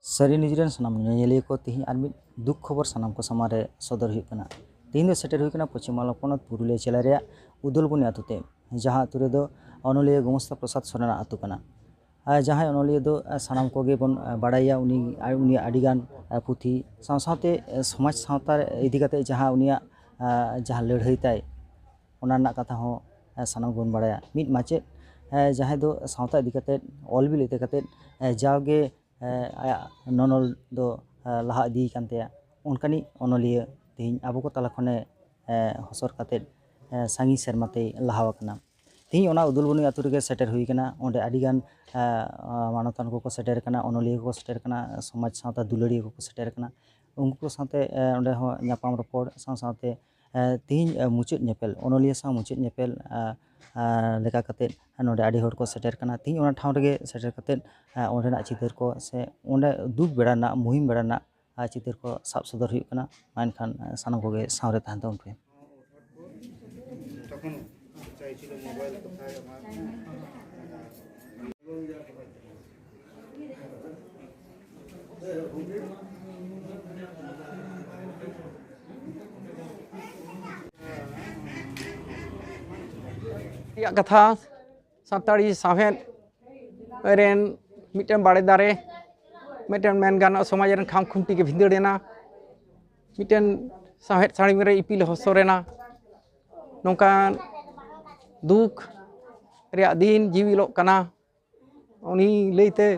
सारी निजरन सानाम नेलिया को तिहिं आर मिद दुख खबर सानाम को समारे सदर हुई कना। तिहिं दो सेटर हुई कना पश्चिम बांग्ला पोनत पुरुलिया जिला रे उदलबनी आतुते जहां आतु रेदो अनलिया गोमस्ता प्रसाद सोरेन आतु कना। जहां अनलिया दो सानाम कोगे बन बाड़ाया उनी आडिगान पुथी सावसावते समाज सावता इदि काते जहां उनिया जहां लड़ाई ताय ओना रना कथा हो सानाम बन बाड़ाया मिद माचे जहां दो सावता इदि काते ऑलबिल इदि काते जावगे आया ननल दो लहा इदी कानतेया उनकानी अनलिया तिहिं आबो को तला खने हसर काते सांगी सेरमाते लहावकना। तिहिं ओना उदलबनी आतु रेगे सेटर हुई कना ओंडे आडिगान मानतान को सेटर कना अनलिया को सेटर कना समाज सावता दुलारिया को सेटर कना उनको साथे ओंडे हो न्यापाम रपड़ सावते तिहिं मुचाद नेपेल अनलिया सा मुचाद नेपेल लेका काते नोडे आडी हर को सेटर कना। तिहिं ओना ठाव रेगे सेटर काते ओंडेना चितर को से ओंडे दुख बेड़ाना मुहिम बेड़ाना चितर को साब सदर हुई कना मानखान सानाम कोगे सावरे ताहन ताबोन पे। कथा सानताड़ी साहेद रेन मिटन बाड़े दारे मिटन मेन गाना समाज रेन खाम खुंटी के भिंदड़ेना मिटन साहेद साड़ी मेरे इपिल हसरेना नौकान दुख रे दिन जीवी लोग कना उनी लेते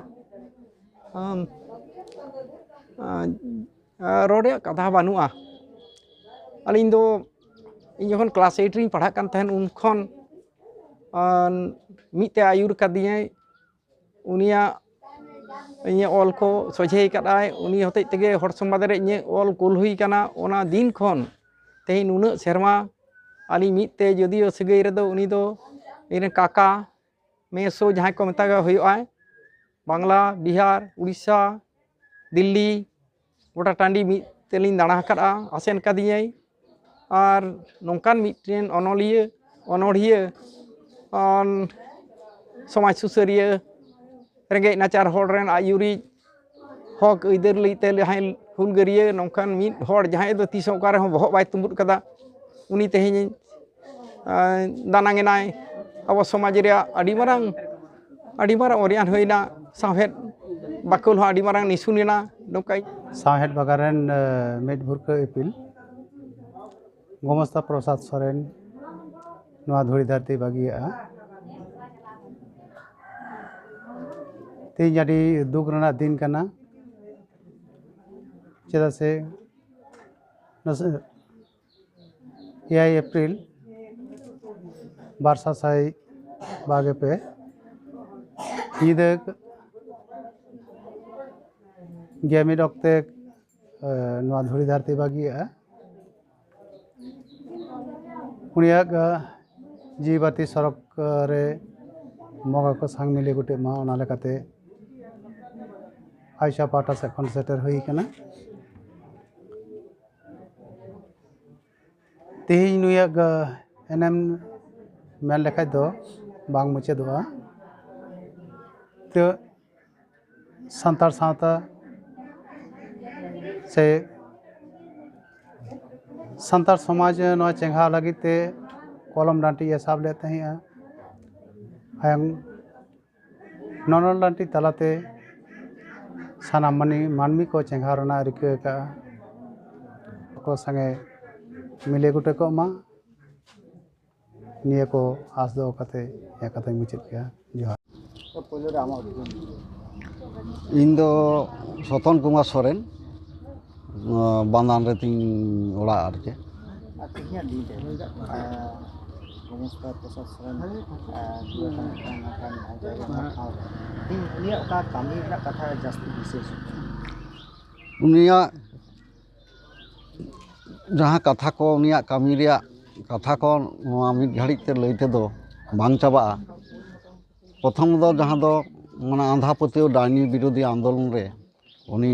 रोडे कथा बानुआ अलिंग दो इन जखन क्लास 8 री पढ़ा कान तहन उन खन मिते आयुर कदिए उनिया इन ऑल को सोझे कदाय उनी होते तेगे हर समाज रे इन ऑल कुल हुई कना ओना दिन खन तेहि नुना सेरमा आली मिते जदियो सगई रेदो उनी दो इन काका मेसो जहां को मेता हुआ बांग्ला बिहार उड़ीसा दिल्ली गोटा टांडी मितेलिन दाणा कदा आसेन कदिए और नौकान मिटेन अनलिया अनड़िया समाज सुसारिया रेंगे नाचार हर रेन आयुरी हक इधर लेते जहां हुलगरिया नौकान मिद हर जहां दो तीस ओकारे हो बहक बाय तुम्बुद कदा उनी तेहें दानांगेनाय अब समाज रे आडी मारां ओरियान होइना साहेद बाकुल हो आडी मारां निसुनिना नौकाय साहेद बागारेन मेद भुरका इपिल गोमस्ता प्रसाद सोरेन नवा धुरी धरती बागिया तीन जाडी दुख रना दिन कना चेदा से 9 एप्रिल बारसा साई बागे पे ईद गेमिड अक्ते नवा धुरी धरती बागिया उनिया जीवाती सड़क रे मगा को सांग मिले गुटे मा ओना लेकाते आयशा पाटा से खन सेटर हुई कना तेहिं नुया एनएम मेन लेखाय दो बांग मुचादोआ तो सांतार सावता से सांतार समाज नवा चेंगा लगिते कलम डांटी साब लेते हैं आयंग ननल डांटी तलाते सानाम मानमी को चेंगा रिका का को संगे मिले गुटे को मा निया को आस दो कते या कते मुचाद गया जोहार इन दो सतन कुमार सोरेन बांदान रे तिन ओड़ा आरके तिहिं दिन गोमस्ता प्रसाद सोरेन उनिया कामी कथा जास्ती विशेष उनिया जहाँ कथा को उनिया कामी रिया कथा को मिद घड़ी ते लईते दो बांग चाबा प्रथम दो जहाँ दो माने आंधा पतियो डाइनी विरोधी आंदोलन रे उनी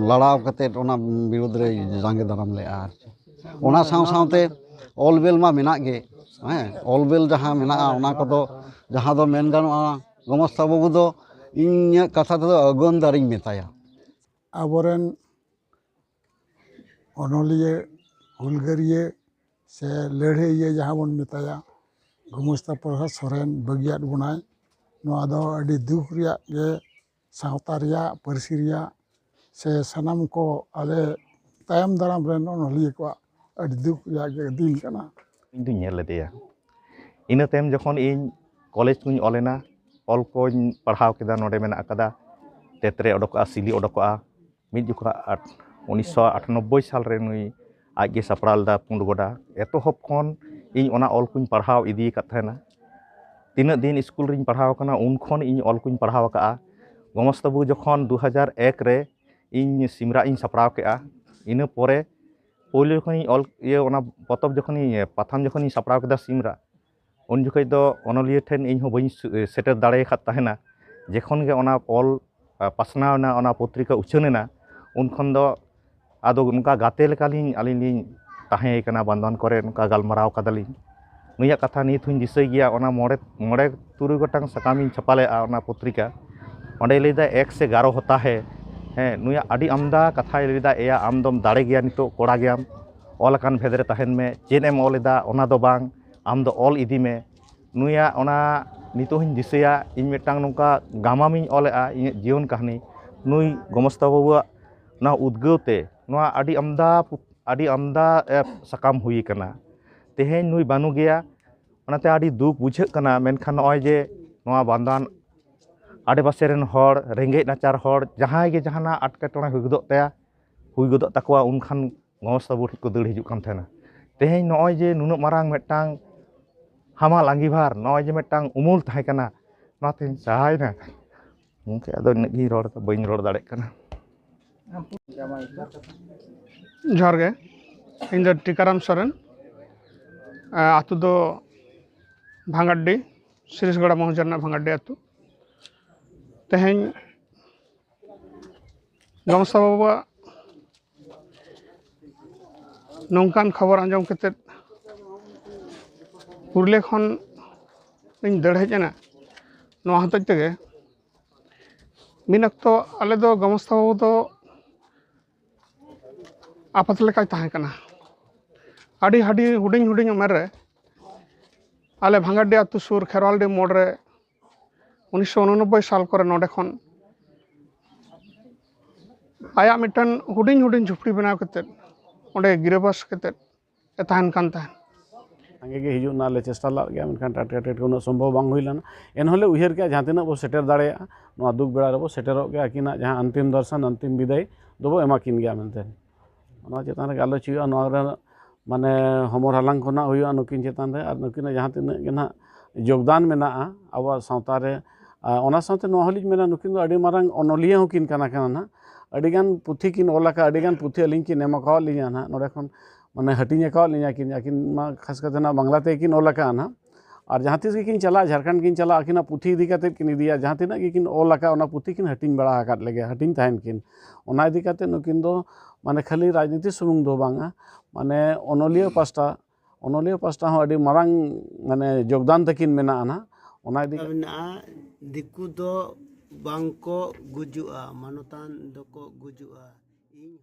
लड़ाव कते ओना विरोध रे जांगे दाराम ले आर ओना सावते ऑलबेल मा मेना गे ऑलबेल जहाँ मेना ओना को दो जहाँ दो मेन गानोआ गोमस्ता बाबू दो इᱧᱟᱹᱜ ᱠᱟᱛᱷᱟ ᱛᱮᱫᱚ ᱟᱜᱚᱱ ᱫᱟᱨᱤᱧ ᱢᱮᱛᱟᱭᱟ। ᱟᱵᱚᱨᱮᱱ ᱚᱱᱚᱞᱤᱭᱟᱹ ᱦᱩᱞᱜᱟᱹᱨᱤᱭᱟᱹ ᱥᱮ ᱞᱟᱹᱲᱦᱟᱹᱭᱤᱭᱟᱹ ᱡᱟᱦᱟᱸ ᱵᱚᱱ ᱢᱮᱛᱟᱭᱟ ᱜᱚᱢᱚᱥᱛᱟ ᱯᱨᱚᱥᱟᱫᱽ ᱥᱚᱨᱮᱱ ᱵᱟᱹᱜᱤᱭᱟᱫ ᱵᱚᱱᱟᱭ। ᱱᱚᱣᱟ ᱫᱚ ᱟᱹᱰᱤ ᱫᱩᱠ ᱨᱮᱭᱟᱜ ᱜᱮ ᱥᱟᱶᱛᱟ ᱨᱮᱭᱟᱜ ᱯᱟᱹᱨᱥᱤ ᱨᱮᱭᱟᱜ ᱥᱮ ᱥᱟᱱᱟᱢ ᱠᱚ ᱟᱞᱮ ᱛᱟᱭᱚᱢ ᱫᱟᱨᱟᱢ ᱨᱮᱱ ᱚᱱᱚᱞᱤᱭᱟᱹ ᱠᱚᱣᱟᱜ ᱟᱹᱰᱤ ᱫᱩᱠ ᱨᱮᱭᱟᱜ ᱜᱮ ᱫᱤᱱ ᱠᱟᱱᱟ। ᱤᱧ ᱫᱩᱧ ᱧᱮᱞ ᱞᱮᱫᱮᱭᱟ ᱤᱱᱟᱹ ᱛᱟᱭᱚᱢ ᱡᱚᱠᱷᱚᱱ ᱤᱧ ᱠᱚᱞᱮᱡᱽ ᱠᱚᱧ ᱚᱞᱮᱱᱟ ᱚᱞ ᱠᱚᱧ ᱯᱟᱲᱦᱟᱣ ᱠᱮᱫᱟ ᱱᱚᱰᱮ ᱢᱮᱱᱟᱜ ᱟᱠᱟᱫᱟ ᱛᱮᱛᱨᱮ ᱚᱰᱚᱠᱚᱜᱼᱟ ᱥᱤᱞᱤ ᱚᱰᱚᱠᱚᱜᱼᱟ ᱢᱤᱫ ᱡᱚᱠᱷᱚᱱ 1998 ᱥᱟᱞ ᱨᱮ ᱱᱩᱭ ᱟᱡᱜᱮ ᱥᱟᱯᱲᱟᱣ ᱞᱮᱫᱟ ᱯᱩᱸᱰ ᱜᱚᱰᱟ ᱮᱛᱚᱦᱚᱵ ᱠᱷᱚᱱ ᱤᱧ ᱚᱱᱟ ᱚᱞ ᱠᱚᱧ ᱯᱟᱲᱦᱟᱣ ᱤᱫᱤ ᱟᱠᱟᱫ ᱛᱟᱦᱮᱱᱟ ᱛᱤᱱᱟᱹᱜ ᱫᱤᱱ ᱥᱠᱩᱞ ᱨᱤᱧ ᱯᱟᱲᱦᱟᱣ ᱟᱠᱟᱱᱟ ᱩᱱ ᱠᱷᱚᱱ ᱤᱧ ᱚᱞ ᱠᱚᱧ ᱯᱟᱲᱦᱟᱣ ᱟᱠᱟᱜᱼᱟ ᱜᱚᱢᱚᱥᱛᱟᱵᱩ ᱡᱚᱠᱷᱚᱱ 2001 ᱨᱮ ᱤᱧ ᱥᱤᱢᱨᱟᱜ ᱤᱧ ᱥᱟᱯᱲᱟᱣ ᱠᱮᱜᱼᱟ ᱤᱱᱟᱹ ᱯᱚᱨᱮ ᱯᱳᱭᱞᱳ ᱡᱚᱠᱷᱚᱱᱤᱧ ᱚᱱᱟ ᱯᱚᱛᱚᱵ ᱡᱚᱠᱷᱚᱱᱤᱧ ᱯᱟᱛᱷᱟᱢ ᱡᱚᱠᱷᱚᱱᱤᱧ ᱥᱟᱯᱲᱟᱣ ᱠᱮᱫᱟ ᱥᱤᱢᱨᱟᱜ ᱩᱱ ᱡᱚᱠᱷᱚᱡ ᱫᱚ ᱚᱱᱚᱞᱤᱭᱟᱹ ᱴᱷᱮᱱ ᱤᱧᱦᱚᱸ ᱵᱟᱹᱧ ᱥᱮᱴᱮᱨ ᱫᱟᱲᱮ ᱟᱠᱟᱫ ᱛᱟᱦᱮᱱᱟ ᱡᱚᱠᱷᱚᱱ ᱜᱮ ᱚᱱᱟ ᱚᱞ ᱯᱟᱥᱱᱟᱣ ᱮᱱᱟ ᱚᱱᱟ ᱯᱚᱛᱨᱤᱠᱟ ᱩᱪᱷᱟᱹᱱ ᱮᱱᱟ ᱩᱱ ᱠᱷᱚᱱ ᱫᱚ ᱟᱫᱚ ᱱᱚᱝᱠᱟ ᱜᱟᱛᱮ ᱞᱮᱠᱟᱞᱤᱧ ᱟᱹᱞᱤᱧ ᱞᱤᱧ ᱛᱟᱦᱮᱸ ᱠᱟᱱᱟ ᱵᱟᱱᱫᱷᱣᱟᱱ ᱠᱚᱨᱮ ᱱᱚᱝᱠᱟ ᱜᱟᱞᱢᱟᱨᱟᱣ ᱠᱟᱫᱟᱞᱤᱧ ᱱᱩᱭᱟᱜ ᱠᱟᱛᱷᱟ ᱱᱤᱛ ᱦᱚᱸᱧ ᱫᱤᱥᱟᱹᱭ ᱜᱮᱭᱟ ᱚᱱᱟ ᱢᱚᱬᱮ ᱛᱩᱨᱩᱭ ᱜᱚᱴᱟᱝ ᱥᱟᱠᱟᱢᱤᱧ ᱪᱷᱟᱯᱟ ᱞᱮᱜᱼᱟ ᱚᱱᱟ ᱯᱚᱛᱨᱤᱠᱟ ᱚᱸᱰᱮᱭ ᱞᱟᱹᱭᱫᱟ 1 से 11 होता है ᱦᱮᱸ ᱱᱩᱭᱟᱜ ᱟᱹᱰᱤ ᱟᱢᱫᱟ ᱠᱟᱛᱷᱟᱭ ᱞᱟᱹᱭᱫᱟ ᱮᱭᱟ ᱟᱢ ᱫᱚᱢ ᱫᱟᱲᱮ ᱜᱮᱭᱟ ᱱᱤᱛᱚᱜ ᱠᱚᱲᱟ ᱜᱮᱭᱟᱢ ᱚᱞ ᱟᱠᱟᱱ ᱵᱷᱮᱫ ᱨᱮ ᱛᱟᱦᱮᱱ ᱢᱮ ᱪᱮᱫ ᱮᱢ ᱚᱞ ᱮᱫᱟ ᱚᱱᱟ ᱫᱚ ᱵᱟᱝ ᱟᱢ ᱫᱚ ᱚᱞ ᱤᱫᱤ ᱢᱮ ᱱᱩᱭᱟᱜ ᱚᱱᱟ ᱱᱤᱛᱚᱜ ᱦᱚᱸᱧ ᱫᱤᱥᱟᱹᱭᱟ ᱤᱧ ᱢᱤᱫᱴᱟᱝ ᱱᱚᱝᱠᱟ ᱜᱟᱢᱟᱢᱤᱧ ᱚᱞᱮᱜᱼᱟ ᱤᱧᱟᱹᱜ ᱡᱤᱭᱚᱱ ᱠᱟᱹᱦᱱᱤ ᱱᱩᱭ ᱜᱚᱢᱚᱥᱛᱟ ᱵᱟᱵᱩᱣᱟᱜ ᱱᱚᱣᱟ ᱩᱫᱽᱜᱟᱹᱣ te ᱱᱚᱣᱟ ᱟᱹᱰᱤ ᱟᱢᱫᱟ ᱥᱟᱠᱟᱢ ᱦᱩᱭ ᱟᱠᱟᱱᱟ ᱛᱮᱦᱮᱧ ᱱᱩᱭ ᱵᱟᱹᱱᱩᱜ ᱜᱮᱭᱟ ᱚᱱᱟᱛᱮ ᱟᱹᱰᱤ ᱫᱩᱠ ᱵᱩᱡᱷᱟᱹᱜ ᱠᱟᱱᱟ ᱢᱮᱱᱠᱷᱟन ᱱᱚᱜᱼᱚᱭ ᱡᱮ ᱱᱚᱣᱟ ᱵᱟᱱᱫᱷᱣᱟᱱ ᱟᱰᱮᱯᱟᱥᱮ ᱨᱮᱱ ᱦᱚᱲ ᱨᱮᱸᱜᱮᱡ ᱱᱟᱪᱟᱨ ᱦᱚᱲ ᱡᱟᱦᱟᱸᱭ ᱜᱮ ᱡᱟᱦᱟᱱᱟᱜ ᱮᱴᱠᱮᱴᱚᱬᱮ ᱦᱩᱭ ᱜᱚᱫᱚᱜ ᱛᱟᱠᱚᱣᱟ ᱩᱱᱠᱷᱟᱱ ᱜᱚᱢᱚᱥᱛᱟ ᱵᱟᱵᱩ ᱴᱷᱮᱱ ᱠᱚ ᱫᱟᱹᱲ ᱦᱤᱡᱩᱜ ᱠᱟᱱ ᱛᱟᱦᱮᱱᱟ ᱛᱮᱦᱮᱧ ᱱᱚᱜᱼᱚᱭ ᱡᱮ ᱱᱩᱱᱟᱹᱜ ᱢᱟᱨᱟᱝ ᱢᱤᱫᱴᱟᱝ ᱦᱟᱢᱟᱞ ᱟᱸᱜᱤᱵᱷᱟᱨ ᱱᱚᱜᱼᱚᱭ ᱡᱮ ᱢᱤᱫᱴᱟᱝ ᱩᱢᱩᱞ ᱛᱟᱦᱮᱸ ᱠᱟᱱᱟ ᱚᱱᱟᱛᱮᱧ ᱥᱟᱦᱟᱭᱱᱟ ᱜᱚᱢᱠᱮ ᱟᱫᱚ ᱤᱱᱟᱹᱜ ᱜᱤᱧ ᱨᱚᱲ ᱮᱫᱟ ᱵᱟᱹᱧ ᱨᱚᱲ ᱫᱟᱲᱮᱭᱟᱜ ᱠᱟᱱᱟ ᱡᱚᱦᱟᱨ ᱜᱮ ᱤᱧ ᱫᱚ ᱴᱤᱠᱟᱨᱟᱢ ᱥᱚᱨᱮᱱ ᱟᱛᱳ ᱫᱚ ᱵᱷᱟᱸᱜᱟᱰᱰᱤ ᱥᱤᱨᱤᱥᱜᱚᱲᱟ ᱢᱚᱦᱚᱡᱟ ᱨᱮᱱᱟᱜ ᱵᱷᱟᱸᱜᱟᱰᱰᱤ ᱟᱛᱳ ᱛᱮᱦᱮᱧ ᱜᱚᱢᱚᱥᱛᱟ ᱵᱟᱵᱩᱣᱟᱜ ᱱᱚᱝᱠᱟᱱ ᱠᱷᱚᱵᱚᱨ ᱟᱸᱡᱚᱢ ᱠᱟᱛᱮᱫ ᱯᱩᱨᱩᱞᱤᱭᱟᱹ ᱠᱷᱚᱱ ᱤᱧ ᱫᱟᱹᱲ ᱦᱮᱡ ᱮᱱᱟ ᱱᱚᱣᱟ ᱦᱚᱛᱮᱡ ᱛᱮᱜᱮ ᱢᱤᱫ ᱚᱠᱛᱚ ᱟᱞᱮ ᱫᱚ ᱜᱚᱢᱚᱥᱛᱟ ᱵᱟᱵᱩ ᱫᱚ ᱟᱯᱟᱛ ᱞᱮᱠᱟᱭ ᱛᱟᱦᱮᱸ ᱠᱟᱱᱟ ᱟᱹᱰᱤ ᱦᱩᱰᱤᱧ ᱩᱢᱮᱨ ᱨᱮ ᱟᱞᱮ ᱵᱷᱟᱸᱜᱟᱰᱰᱤ ᱟᱛᱳ ᱥᱩᱨ ᱠᱷᱮᱨᱣᱟᱞᱰᱤ ᱢᱳᱲ ᱨᱮ 1989 ᱥᱟᱞ ᱠᱚᱨᱮ ᱱᱚᱰᱮ ᱠᱷᱚᱱ ᱟᱭᱟᱜ ᱢᱤᱫᱴᱟᱱ ᱦᱩᱰᱤᱧ ᱡᱷᱩᱯᱲᱤ ᱵᱮᱱᱟᱣ ᱠᱟᱛᱮᱫ ᱚᱸᱰᱮ ᱜᱤᱨᱟᱹᱵᱟᱥ ᱠᱟᱛᱮᱫ ᱛᱟᱦᱮᱱ ᱠᱟᱱ ᱛᱟᱦᱮᱸᱫ ᱥᱟᱸᱜᱮ ᱜᱮ ᱦᱤᱡᱩᱜ ᱨᱮᱱᱟᱜ ᱞᱮ ᱪᱮᱥᱴᱟ ᱞᱮᱫ ᱜᱮᱭᱟ ᱢᱮᱱᱠᱷᱟन ᱴᱟᱴᱠᱟ ᱩᱱᱟᱹᱜ ᱥᱚᱢᱵᱷᱚᱵ ᱵᱟᱝ ᱦᱩᱭ ᱞᱮᱱᱟ ᱮᱱᱦᱚᱸ ᱞᱮ ᱩᱭᱦᱟᱹᱨ ᱠᱮᱜᱼᱟ ᱡᱟᱦᱟᱸ ᱛᱤᱱᱟᱹᱜ ᱵᱚ ᱥᱮᱴᱮᱨ ᱫᱟᱲᱮᱭᱟᱜᱼᱟ ᱱᱚᱣᱟ ᱫᱩᱠ ᱵᱮᱲᱟ ᱨᱮᱵᱚ ᱥᱮᱴᱮᱨᱚᱜ ᱜᱮᱭᱟ ᱟᱹᱠᱤᱱᱟᱜ ᱡᱟᱦᱟᱸ ᱚᱱᱛᱤᱢ ᱫᱚᱨᱥᱚᱱ ᱚᱱᱛᱤᱢ ᱵᱤᱫᱟᱹᱭ ᱫᱚᱵᱚ ᱮᱢᱟᱠᱤᱱ ᱜᱮᱭᱟ ᱢᱮᱱᱛᱮ ᱚᱱᱟ ᱪᱮᱛᱟᱱ ᱨᱮ ᱜᱟᱞᱚᱪ ᱦᱩᱭᱩᱜᱼᱟ ᱱᱚᱣᱟ ᱨᱮ ᱢᱟᱱᱮ ᱦᱚᱢᱚᱨ ᱦᱟᱞᱟᱝ ᱠᱷᱚᱱᱟᱜ ᱦᱩᱭᱩᱜᱼᱟ ᱱᱩᱠᱤᱱ ᱪᱮᱛᱟᱱ ᱨᱮ ᱟᱨ ᱱᱩᱠᱤᱱᱟᱜ ᱡᱟᱦᱟᱸ ᱛᱤᱱᱟᱹᱜ ᱜᱮ ᱱᱟᱦᱟᱜ ᱡᱳᱜᱽᱫᱟᱱ ᱢᱮᱱᱟᱜᱼᱟ ᱟᱵᱚᱣᱟᱜ ᱥᱟᱶᱛᱟ ᱨᱮ ᱚᱱᱟ ᱥᱟᱶᱛᱮ ᱱᱚᱣᱟ ᱦᱚᱸᱞᱤᱧ ᱢᱮᱱᱟ ᱱᱩᱠᱤᱱ ᱫᱚ ᱟᱹᱰᱤ ᱢᱟᱨᱟᱝ ᱚᱱᱚᱞᱤᱭᱟᱹ ᱦᱚᱸᱠᱤᱱ ᱠᱟᱱᱟ ᱱᱟᱦᱟᱜ ᱟᱹᱰᱤᱜᱟᱱ ᱯᱩᱛᱷᱤ ᱠᱤᱱ ᱚᱞ ᱟᱠᱟᱫ ᱟᱹᱰᱤᱜᱟन ᱯᱩᱛᱷᱤ ᱟᱹᱞᱤᱧ ᱠᱤᱱ ᱮᱢ ᱟᱠᱟᱫ ᱞᱤᱧᱟ ᱱᱟᱦᱟᱜ ᱱᱚᱰᱮ ᱠᱷᱚᱱ ᱢᱟᱱᱮ ᱦᱟᱹᱴᱤᱧ ᱟᱠᱟᱫ ᱞᱤᱧᱟ ᱟᱹᱠᱤᱱ ᱢᱟ ᱠᱷᱟᱥ ᱠᱟᱛᱮ ᱱᱟᱦᱟᱜ ᱵᱟᱝᱞᱟ ᱛᱮᱜᱮ ᱚᱞ ᱟᱠᱟᱫᱼᱟ ᱱᱟᱦᱟᱜ ᱟᱨ ᱡᱟᱦᱟᱸ ᱛᱤᱥ ᱜᱮᱠᱤᱱ ᱪᱟᱞᱟᱜᱼᱟ ᱡᱷᱟᱲᱠᱷᱚᱸᱰ ᱠᱤᱱ ᱪᱟᱞᱟᱜᱼᱟ ᱟᱹᱠᱤᱱᱟᱜ ᱯᱩᱛᱷᱤ ᱤᱫᱤ ᱠᱟᱛᱮᱫ ᱠᱤᱱ ᱤᱫᱤᱭᱟ ᱡᱟᱦᱟᱸ ᱛᱤᱱᱟᱹᱜ ᱜᱮᱠᱤᱱ ᱚᱞ ᱟᱠᱟᱫ ᱚᱱᱟ ᱯᱩᱛᱷᱤ ᱠᱤᱱ ᱦᱟᱹᱴᱤᱧ ᱵᱟᱲᱟ ᱟᱠᱟᱫ ᱞᱮᱜᱮᱭᱟ ᱦᱟᱹᱴᱤᱧ ᱛᱟᱦᱮᱱ ᱠᱤᱱ ᱚᱱᱟ ᱤᱫᱤ ᱠᱟᱛᱮᱫ ᱱᱩᱠᱤᱱ ᱫᱚ ᱢᱟᱱᱮ ᱠᱷᱟᱹᱞᱤ ᱨᱟᱡᱽᱱᱤᱛᱤ ᱥᱩᱢᱩᱝ ᱫᱚ ᱵᱟᱝᱟ ᱢᱟᱱᱮ ᱚᱱᱚᱞᱤᱭᱟᱹ ᱯᱟᱥᱴᱟ ᱦᱚᱸ ᱟᱹᱰᱤ ᱢᱟᱨᱟᱝ ᱢᱟᱱᱮ ᱡᱳᱜᱽᱫᱟᱱ ᱛᱟᱹᱠᱤᱱ ᱢᱮᱱᱟᱜᱼᱟ ᱱᱟᱦᱟᱜ ᱚᱱᱟ ᱤᱫᱤ ᱢᱮᱱᱟᱜᱼᱟ ᱫᱤᱠᱩ ᱫᱚ ᱵᱟᱝᱠᱚ ᱜᱩᱡᱩᱜᱼᱟ ᱢᱟᱱᱚᱛᱟᱱ ᱫᱚᱠᱚ ᱜᱩᱡᱩᱜᱼᱟ ᱤᱧ